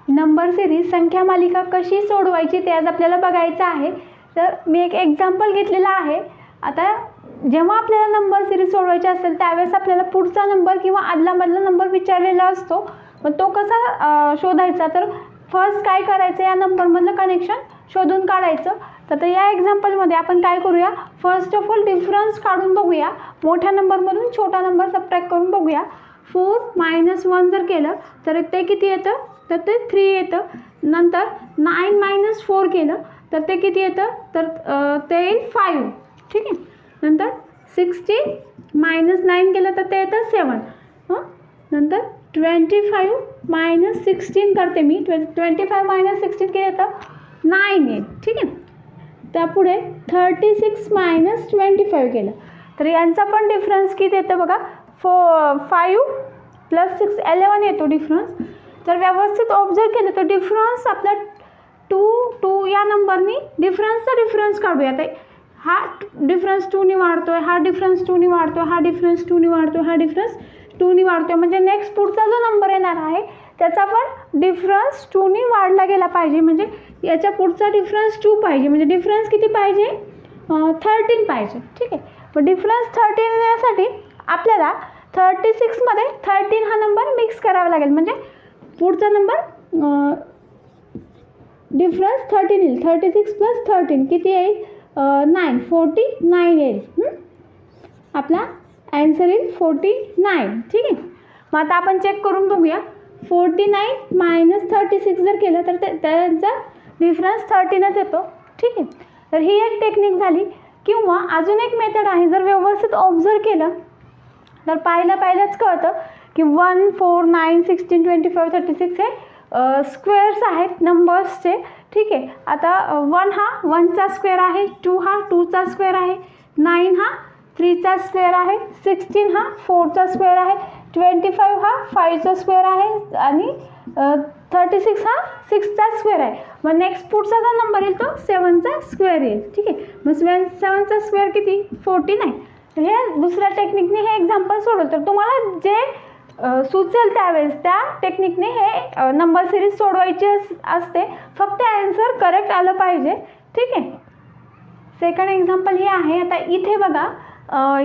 Number series संख्या मालिका कशी सोडवायची ते आज आपल्याला बघायचं आहे। तर मी एक एक्झाम्पल घेतलेला आहे। आता जेव्हा आपल्याला नंबर सिरीज सोडवायची असेल त्यावेळेस आपल्याला पुढचा नंबर किंवा आदलामधला नंबर विचारलेला असतो, पण तो कसा शोधायचा, तर फर्स्ट काय करायचं, या नंबरमधलं कनेक्शन शोधून काढायचं। तर या एक्झाम्पलमध्ये आपण काय करूया, फर्स्ट ऑफ ऑल डिफरन्स काढून बघूया, मोठ्या नंबरमधून छोटा नंबर सबट्रॅक्ट करून बघूया। 4 - 1 जर केलं तर ते किती येतं, तर ते 3 येतं। नंतर 9 - 4 केलं तर ते किती येतं, तर ते येईल 5, ठीक आहे। नंतर 16 - 9 केलं तर ते येतं 7। नंतर 25 - 16 करते मी, 25 - 16 केलं तर 9 येईल, ठीक आहे। त्यापुढे 36 - 25 केलं तर यांचा पण डिफरन्स किती येतं बघा, 5 + 6 11 येतो डिफरन्स। तर व्यवस्थित ऑब्झर्व केलं तर डिफरन्स आपला 2 या नंबरनी डिफरन्स काढूया। आता हा डिफरन्स 2 ने वाढतोय, हा डिफरन्स 2 ने वाढतोय, हा डिफरन्स 2 ने वाढतोय, हा डिफरन्स 2 ने वाढतोय, म्हणजे नेक्स्ट पुढचा जो नंबर येणार आहे त्याचा पण डिफरन्स 2 ने वाढला गेला पाहिजे। म्हणजे याच्या पुढचा डिफरन्स 2 पाहिजे, म्हणजे डिफरन्स किती पाहिजे, 13 पाहिजे, ठीक आहे। पण डिफरन्स 13 येण्यासाठी आपल्याला 36 मध्ये 13 हा नंबर मिक्स करावा लागेल, म्हणजे पुढचा नंबर डिफरन्स 13 येईल। 36 + 13 किती येईल, 9, 49 येईल। आपला आन्सर येईल 49, ठीक आहे। मग आता आपण चेक करून बघूया, 49 - 36 जर केलं तर त्यांचा डिफरन्स 13च येतो, ठीक आहे। तर ही एक टेक्निक झाली। किंवा अजून एक मेथड आहे, जर व्यवस्थित ऑब्झर्व केलं तर पाहिलंच कळतं की 1, 4, 9, 16, 25, 36 हे स्क्वेअर्स आहेत नंबर्सचे, ठीक आहे। आता 1 हा 1चा स्क्वेअर आहे, 2 हा 2चा स्क्वेअर आहे, 9 हा 3चा स्क्वेअर आहे, 16 हा 4चा स्क्वेअर आहे, 25 हा 5चा स्क्वेअर आहे आणि 36 हा 6चा स्क्वेअर आहे। मग नेक्स्ट पुढचा जो नंबर येईल तो 7चा स्क्वेअर येईल, ठीक आहे। मग 7चा स्क्वेअर किती, 49। हे दुसऱ्या टेक्निकने हे एक्झाम्पल सोडवलं तर तुम्हाला जे सुचेल त्यावेळेस त्या टेक्निकने हे नंबर सिरीज सोडवायची असते, फक्त आन्सर करेक्ट आलं पाहिजे, ठीक आहे। सेकंड एक्झाम्पल हे आहे। आता इथे बघा,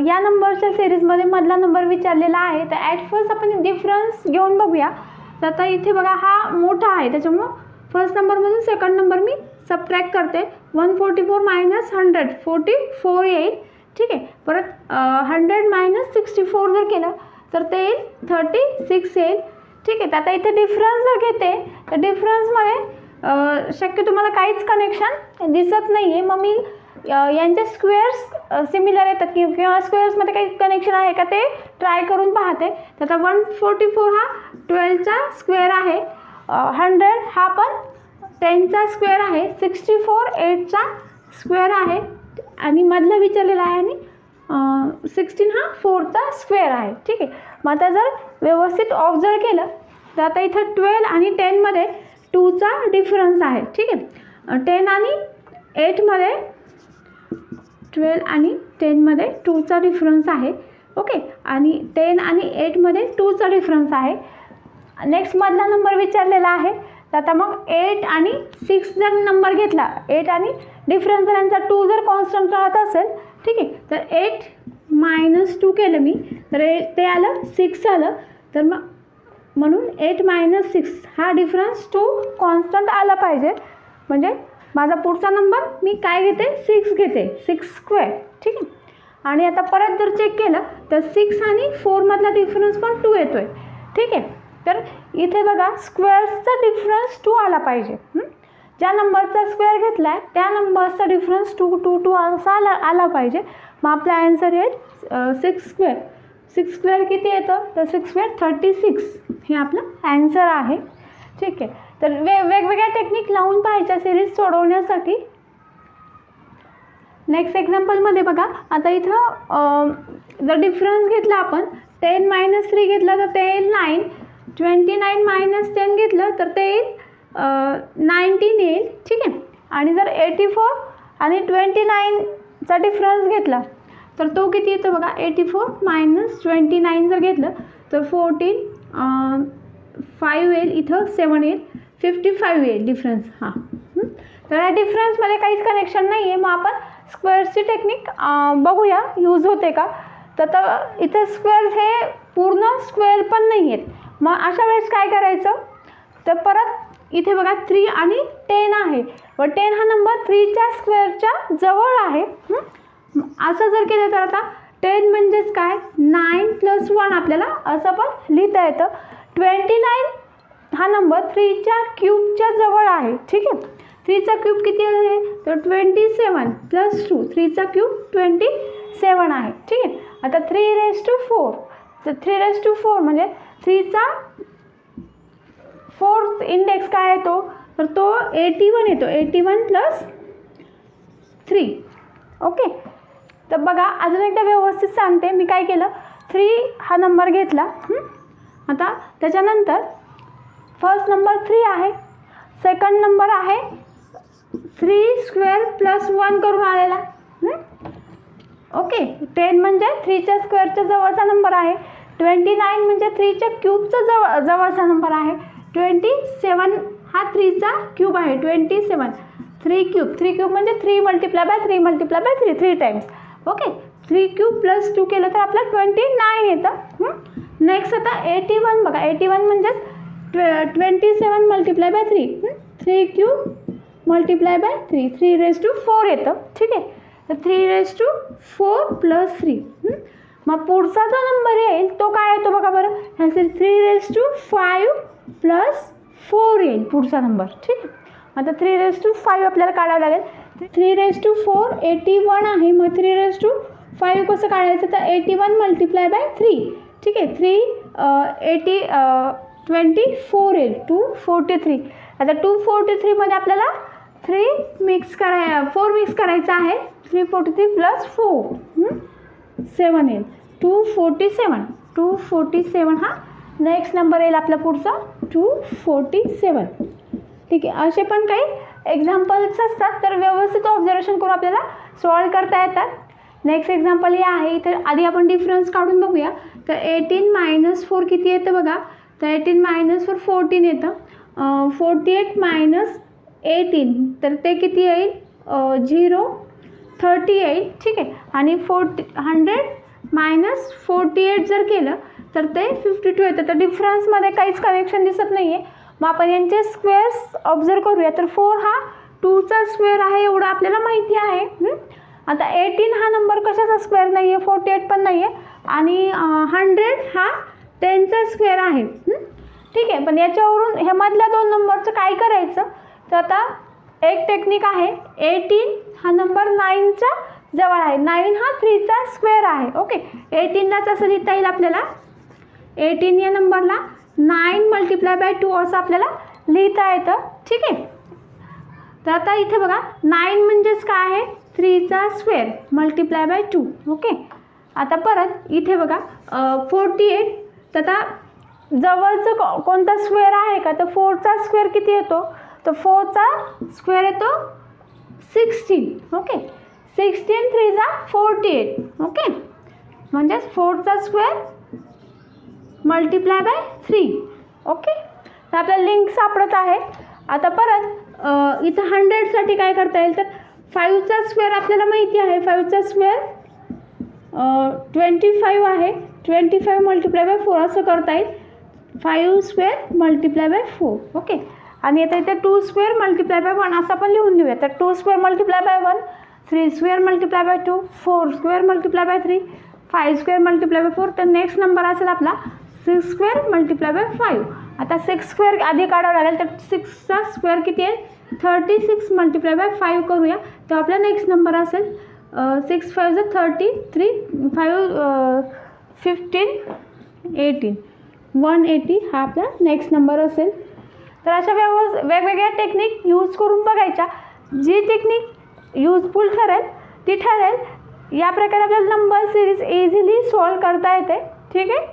या नंबरच्या सिरीजमध्ये मधला नंबर विचारलेला आहे, तर ॲट फर्स्ट आपण डिफरन्स घेऊन बघूया। तर आता इथे बघा हा मोठा आहे, त्याच्यामुळं फर्स्ट नंबरमधून सेकंड नंबर मी सबट्रॅक्ट करते। 144 - 100 44 येईल, ठीक आहे। परत 100 - 64 जर केलं तर ते येईल 36 येईल, ठीक आहे। तर आता इथे डिफरन्स जर घेते तर डिफरन्समध्ये शक्य तुम्हाला काहीच कनेक्शन दिसत नाही आहे। मग मी यांचे स्क्वेअर्स सिमिलर येतात किंवा स्क्वेअर्समध्ये काही कनेक्शन आहे का ते ट्राय करून पाहते। तर आता 144 हा 12चा स्क्वेअर आहे, 100 हा पण 10चा स्क्वेअर आहे, 64 8चा स्क्वेअर आहे आणि मधलं विचारलेलं आहे, आणि 16 हा 4चा स्क्वेअर आहे, ठीक आहे। मग आता जर व्यवस्थित ऑब्झर्व केलं तर आता इथं 12 आणि 10मध्ये 2चा डिफरन्स आहे, ठीक आहे। 10 आणि 8मध्ये 12 आणि 10मध्ये 2चा डिफरन्स आहे, ओके। आणि 10 आणि 8मध्ये 2चा डिफरन्स आहे। नेक्स्ट मधला नंबर विचारलेला आहे, तर आता मग 8 आणि 6 जर नंबर घेतला, 8 आणि डिफरन्स यांचा 2 जर कॉन्स्टंट राहत असेल, ठीक आहे, तर 8 - 2 केलं मी तर ते आलं 6 आलं। तर मग म्हणून 8 - 6 हा डिफरन्स 2 कॉन्स्टंट आला पाहिजे, म्हणजे माझा पुढचा नंबर मी काय घेते, 6 घेते, 6 स्क्वेअर, ठीक आहे। आणि आता परत जर चेक केलं तर 6 आणि 4 मधला डिफरन्स पण 2 येतोय, ठीक आहे। तर इथे बघा स्क्वेअर्सचा डिफरन्स 2 आला पाहिजे। ज्या नंबरचा स्क्वेअर घेतला आहे त्या नंबरचा डिफरन्स 2 2 2 असा आला पाहिजे। मग आपला आन्सर येईल 6 स्क्वेअर। 6 स्क्वेअर किती येतं, तर 6 स्क्वेअर 36 हे आपलं आन्सर आहे, ठीक आहे। तर वेगवेगळ्या टेक्निक लावून पाहायच्या सिरीज सोडवण्यासाठी। नेक्स्ट एक्झाम्पलमध्ये बघा, आता इथं जर डिफरन्स घेतला आपण 10 - 3 घेतला तर ते येईल 9, 29 - 10 घेतलं तर ते येईल 19 येईल, ठीक आहे। आणि जर 84 आणि 29चा डिफरन्स घेतला तर तो किती येतो बघा, 84 - 29 जर घेतलं तर 14, 5 येईल, इथं 7 येईल, 55 येईल डिफरन्स. हां, तर या डिफरन्समध्ये काहीच कनेक्शन नाही आहे. मग आपण स्क्वेअरची टेक्निक बघूया यूज होते का. तर इथं स्क्वेअर हे पूर्ण स्क्वेअर पण नाही आहेत. मग अशा वेळेस काय करायचं, तर परत इथे बघा 3 आणि 10 आहे व 10 हा नंबर 3च्या स्क्वेअरच्या जवळ आहे. असं जर केलं तर आता 10 म्हणजेच काय 9 + 1 आपल्याला असं पण लिहिता येतं. 29 हा नंबर 3च्या क्यूबच्या जवळ आहे. ठीक आहे, 3चा क्यूब किती आहे, तर 27 + 2 3चा क्यूब 27 आहे. ठीक आहे, आता 3⁴, तर 3⁴ म्हणजे 3चा 4th इंडेक्स काय येतो, तर तो 81 येतो. 81 + 3. ओके, तर बघा अजून एकदा व्यवस्थित सांगते. मी काय केलं, 3 हा नंबर घेतला. आता त्याच्यानंतर फर्स्ट नंबर 3 आहे, सेकंड नंबर आहे 3² + 1 करून आलेला. ओके, 10 म्हणजे 3च्या स्क्वेअरच्या जवळचा नंबर आहे. 29 म्हणजे 3च्या क्यूबचा जवळचा नंबर आहे. 27 हा 3चा क्यूब आहे. 27 3³ म्हणजे 3 × 3 × 3 3 टाइम्स. ओके, 3³ + 2 केलं तर आपलं 29 येतं. नेक्स्ट आता 81 बघा, 81 म्हणजेच 27 × 3 3³ × 3 3⁴ येतं. ठीक आहे, तर 3⁴ + 3. मग पुढचा जो नंबर येईल तो काय येतो बघा बरं, 3⁵ + 4 येईल पुढचा नंबर. ठीक आहे, आता 3⁵ आपल्याला काढावं लागेल. 3⁴ 81 आहे. मग 3⁵ कसं काढायचं, तर 81 × 3. ठीक आहे, 24 येईल. 243. आता 243 मध्ये आपल्याला 4 मिक्स करायचं आहे. 343 + 4 7 येईल. 247 हा नेक्स्ट नंबर येईल आपला पुढचा 247. ठीक आहे, असे पण काही एक्झाम्पल्स असतात, तर व्यवस्थित ऑब्झर्वेशन करून आपल्याला सॉल्व करता येतात. नेक्स्ट एक्झाम्पल हे आहे. तर आधी आपण डिफरन्स काढून बघूया. तर 18 - 4 किती येतं बघा, तर 18 - 4 14 येतं. 48 - 18 तर ते किती येईल, 0 30 येईल. ठीक आहे, आणि 100 - 48 जर केलं तर ते 52 येतं. तर डिफरन्समध्ये काहीच कनेक्शन दिसत नाही आहे. मग आपण यांचे स्क्वेअर्स ऑब्झर्व करूया. तर 4 हा 2चा स्क्वेअर आहे एवढं आपल्याला माहिती आहे. आता 18 हा नंबर कशाचा स्क्वेअर नाही आहे, 48 पण नाही आहे, आणि 100 हा 10चा स्क्वेअर आहे. ठीक आहे, पण याच्यावरून ह्या मधल्या 2 नंबरचं काय करायचं, तर आता एक टेक्निक आहे. 18 हा नंबर 9च्या जवळ आहे. 9 हा 3चा स्क्वेअर आहे. ओके, 18लाच असं लिहिता येईल आपल्याला. 18 या नंबरला 9 × 2 असं आपल्याला लिहिता येतं. ठीक आहे, तर आता इथे बघा 9 म्हणजेच काय आहे, 3चा स्क्वेअर × 2. ओके, आता परत इथे बघा 48. तर आता जवळचं कोणता स्क्वेअर आहे का, तर 4चा स्क्वेअर किती येतो, तर 4चा स्क्वेअर येतो 16. ओके, 16 3 48. ओके, म्हणजेच 4चा स्क्वेअर × 3. ओके, तर आपल्याला लिंक सापडत आहे. आता परत इथं 100साठी काय करता येईल, तर 5चा स्क्वेअर आपल्याला माहिती आहे. 5चा स्क्वेअर 25 आहे. 25 × 4 असं करता येईल. 5² × 4. ओके, आणि आता इथे 2² × 1 असं आपण लिहून देऊया. तर 2² × 1 3² × 2 4² × 3 5² × 4. तर नेक्स्ट नंबर असेल आपला 6² × 5. आता 6² आधी काढावं लागेल. तर 6चा स्क्वेअर किती आहे, 36 × 5 करूया. तर आपला नेक्स्ट नंबर असेल 6 5 33 5 15 18 180 हा आपला नेक्स्ट नंबर असेल. तर अशा वेगवेगळ्या टेक्निक यूज करून बघायच्या. जी टेक्निक यूजफुल ठरेल ती ठरेल. या प्रकारे आपल्याला नंबर सिरीज इझिली सॉल्व करता येते. ठीक आहे.